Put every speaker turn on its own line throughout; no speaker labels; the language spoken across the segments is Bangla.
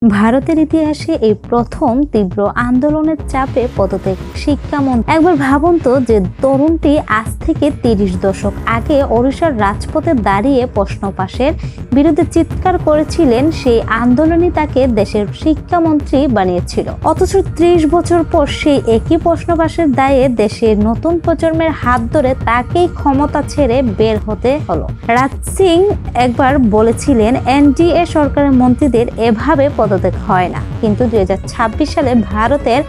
ভারতের ইতিহাসে এই প্রথম তীব্র আন্দোলনের চাপে পদত্যাগ শিক্ষামন্ত্রী। একবার ভাবুন তো যে তরুণটি আজ থেকে ৩০ দশক আগে ওড়িশার রাজপথে দাঁড়িয়ে প্রশ্ন পাশের বিরুদ্ধে চিৎকার করেছিলেন, সেই আন্দোলনই তাকে দেশের শিক্ষামন্ত্রী বানিয়েছিল। অথচ ৩০ বছর পর সেই একই প্রশ্ন পাশের দায়ে দেশের নতুন প্রজন্মের হাত ধরে তাকেই ক্ষমতা ছেড়ে বের হতে হলো। রাজ সিং একবার বলেছিলেন, এনডিএ সরকারের মন্ত্রীদের এভাবে পদত্যাগ হয় না। কিন্তু 2026 সালে ভারতের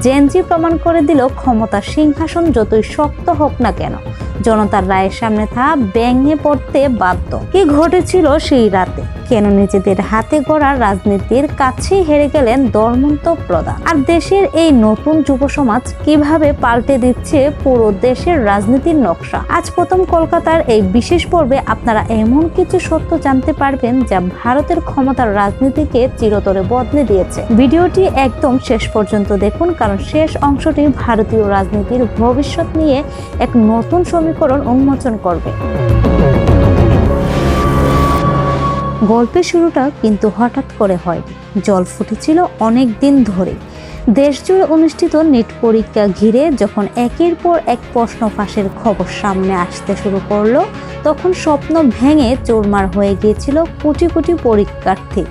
জেনজি প্রমাণ করে দিল, ক্ষমতার সিংহাসন যতই শক্ত হোক না কেন, জনতার রায়ের সামনে তা ভেঙে পড়তে বাধ্য। কি ঘটেছিল সেই রাতে? কেন নিজেদের হাতে গড়া রাজনীতির কাছেই হেরে গেলেন ধর্মেন্দ্র প্রধান? আর দেশের এই নতুন যুব সমাজ কিভাবে পাল্টে দিচ্ছে পুরো দেশের রাজনীতির নকশা? আজ প্রথম কলকাতার এই বিশেষ পর্বে আপনারা এমন কিছু সত্য জানতে পারবেন যা ভারতের ক্ষমতার রাজনীতিকে চিরতরে বদলে দিয়েছে। ভিডিওটি একদম শেষ পর্যন্ত দেখুন, কারণ শেষ অংশটি ভারতীয় রাজনীতির ভবিষ্যৎ নিয়ে এক নতুন সমীকরণ উন্মোচন করবে। গল্পের শুরুটা কিন্তু হঠাৎ করে হয়নি। জল ফুটেছিল অনেক দিন ধরে। দেশজুড়ে অনুষ্ঠিত নিট পরীক্ষা ঘিরে যখন একের পর এক প্রশ্ন ফাঁসের খবর সামনে আসতে শুরু করলো, তখন স্বপ্ন ভেঙে চুরমার হয়ে গিয়েছিল কোটি কোটি পরীক্ষার্থী।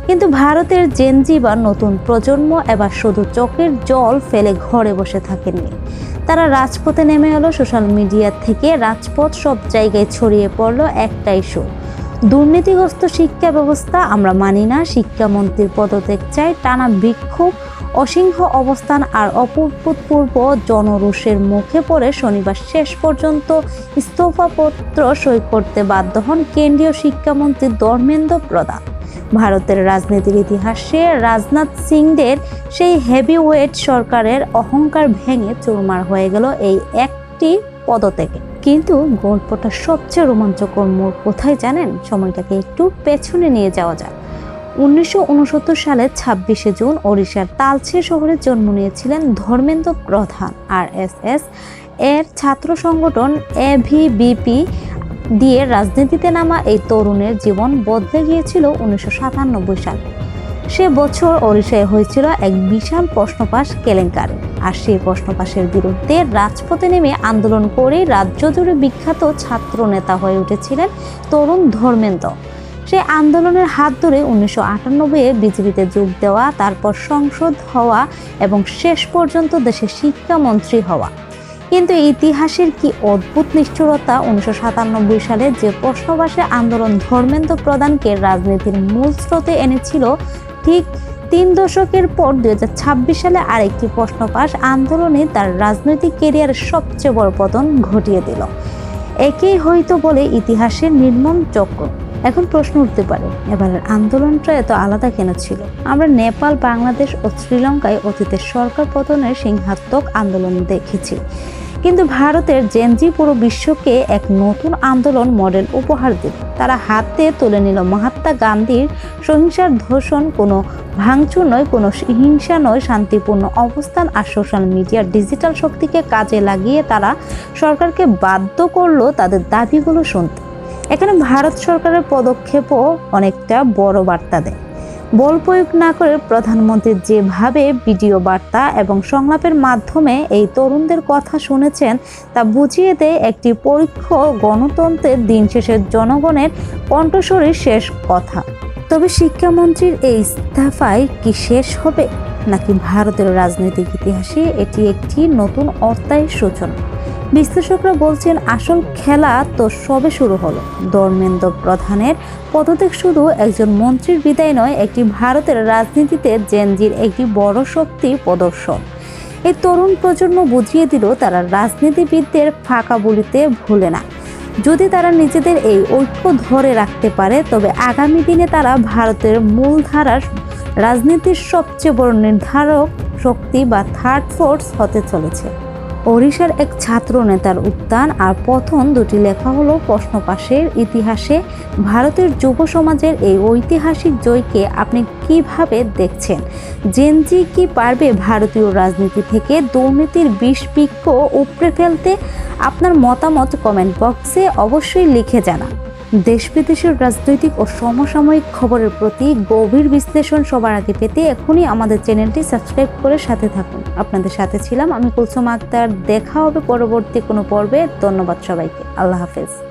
কিন্তু ভারতের জেনজি বা নতুন প্রজন্ম এবার শুধু চোখের জল ফেলে ঘরে বসে থাকেননি। তারা রাজপথে নেমে এলো। সোশ্যাল মিডিয়া থেকে রাজপথ সব জায়গায় ছড়িয়ে পড়লো একটাই সুর: দুর্নীতিগ্রস্ত শিক্ষা ব্যবস্থা আমরা মানি না, শিক্ষামন্ত্রীর পদত্যাগ চাই। টানা বিক্ষোভ, অসিংহ অবস্থান আর অভূতপূর্ব জনরোষের মুখে পড়ে শনিবার শেষ পর্যন্ত ইস্তফাপত্র সই করতে বাধ্য হন কেন্দ্রীয় শিক্ষামন্ত্রী ধর্মেন্দ্র প্রধান। ভারতের রাজনীতির ইতিহাসে রাজনাথ সিংদের সেই হেভিওয়েট সরকারের অহংকার ভেঙে চুরমার হয়ে গেল এই একটি পদত্যাগে। কিন্তু গল্পটা সবচেয়ে রোমাঞ্চকর মোড় কোথায় জানেন? সময়টাকে একটু পেছনে নিয়ে যাওয়া যাক। 1969 সালের 26শে জুন ওড়িশার তালচের শহরে জন্ম নিয়েছিলেন ধর্মেন্দ্র প্রধান। আরএসএস এর ছাত্র সংগঠন এভিবিপি দিয়ে রাজনীতিতে নামা এই তরুণের জীবন বদলে গিয়েছিল 1997 সালে। সে বছর ওড়িশায় হয়েছিল এক বিশাল প্রশ্নপাশ কেলেঙ্কারি। আর সেই প্রশ্নপাশের বিরুদ্ধে রাজপথে নেমে আন্দোলন করে রাজ্য জুড়ে বিখ্যাত ছাত্র নেতা হয়ে উঠেছিলেন তরুণ ধর্মেন্দ্র। সেই আন্দোলনের হাত ধরে 1998-এ বিজেপিতে যোগ দেওয়া, তারপর সংসদ হওয়া এবং শেষ পর্যন্ত দেশের শিক্ষামন্ত্রী হওয়া। কিন্তু ইতিহাসের কি অদ্ভুত নিষ্ঠুরতা! 1997 সালে যে প্রশ্নবাসী আন্দোলন ধর্মেন্দ্র প্রধানকে রাজনীতির মূল স্রোতে এনেছিল, ঠিক 3 দশকের পর 2026 সালে আরেকটি প্রশ্নপাশ আন্দোলনে তার রাজনৈতিক ক্যারিয়ারের সবচেয়ে বড় পতন ঘটিয়ে দিল। একেই হয়তো বলে ইতিহাসের নির্মম চক্র। এখন প্রশ্ন উঠতে পারে, এবারের আন্দোলনটা এত আলাদা কেন ছিল? আমরা নেপাল, বাংলাদেশ ও শ্রীলঙ্কায় অতীতের সরকার পতনের সিংহাত্মক আন্দোলন দেখেছি, কিন্তু ভারতের জেনজি পুরো বিশ্বকে এক নতুন আন্দোলন মডেল উপহার দিল। তারা হাতে তুলে নিল মহাত্মা গান্ধীর সহিংসার ধর্ষণ, কোনো ভাঙচুর নয়, কোনো হিংসা নয়, শান্তিপূর্ণ অবস্থান আর সোশ্যাল মিডিয়ার ডিজিটাল শক্তিকে কাজে লাগিয়ে তারা সরকারকে বাধ্য করলো তাদের দাবিগুলো শুনতে। এখানে ভারত সরকারের পদক্ষেপও অনেকটা বড় বার্তা দেয়। বল প্রয়োগ না করে প্রধানমন্ত্রী যেভাবে ভিডিও বার্তা এবং সংলাপের মাধ্যমে এই তরুণদের কথা শুনেছেন, তা বুঝিয়ে দেয় একটি পরোক্ষ গণতন্ত্রের দিন শেষে জনগণের কণ্ঠস্বরের শেষ কথা। তবে শিক্ষামন্ত্রীর এই ইস্তফায় কি শেষ হবে, নাকি ভারতের রাজনৈতিক ইতিহাসে এটি একটি নতুন অধ্যায়ের সূচনা? বিশ্লেষকরা বলছেন, আসল খেলা তো সবে শুরু হলো। ধর্মেন্দ্র প্রধানের পদত্যাগ শুধু একজন মন্ত্রীর বিদায় নয়, একটি ভারতের রাজনীতিতে জেনজির একটি বড় শক্তি প্রদর্শন। এই তরুণ প্রজন্ম বুঝিয়ে দিল, তারা রাজনীতিবিদদের ফাঁকা বলিতে ভুলে না। যদি তারা নিজেদের এই ঐক্য ধরে রাখতে পারে, তবে আগামী দিনে তারা ভারতের মূলধারার রাজনীতির সবচেয়ে বড় নির্ধারক শক্তি বা থার্ড ফোর্স হতে চলেছে। ওড়িশার এক ছাত্র নেতার উত্থান আর পতন দুটি লেখা হলো প্রশ্নপাশের ইতিহাসে। ভারতের যুব সমাজের এই ঐতিহাসিক জয়কে আপনি কিভাবে দেখছেন? জেনজি কি পারবে ভারতীয় রাজনীতি থেকে দুর্নীতির বিষবৃক্ষ উপড়ে ফেলতে? আপনার মতামত কমেন্ট বক্সে অবশ্যই লিখে জানান। দেশ বিদেশের রাজনৈতিক ও সমসাময়িক খবরের প্রতি গভীর বিশ্লেষণ সবার আগে পেতে এখনই আমাদের চ্যানেলটি সাবস্ক্রাইব করে সাথে থাকুন। আপনাদের সাথে ছিলাম আমি কুলসুম আক্তার। দেখা হবে পরবর্তী কোনো পর্বে। ধন্যবাদ সবাইকে। আল্লাহ হাফেজ।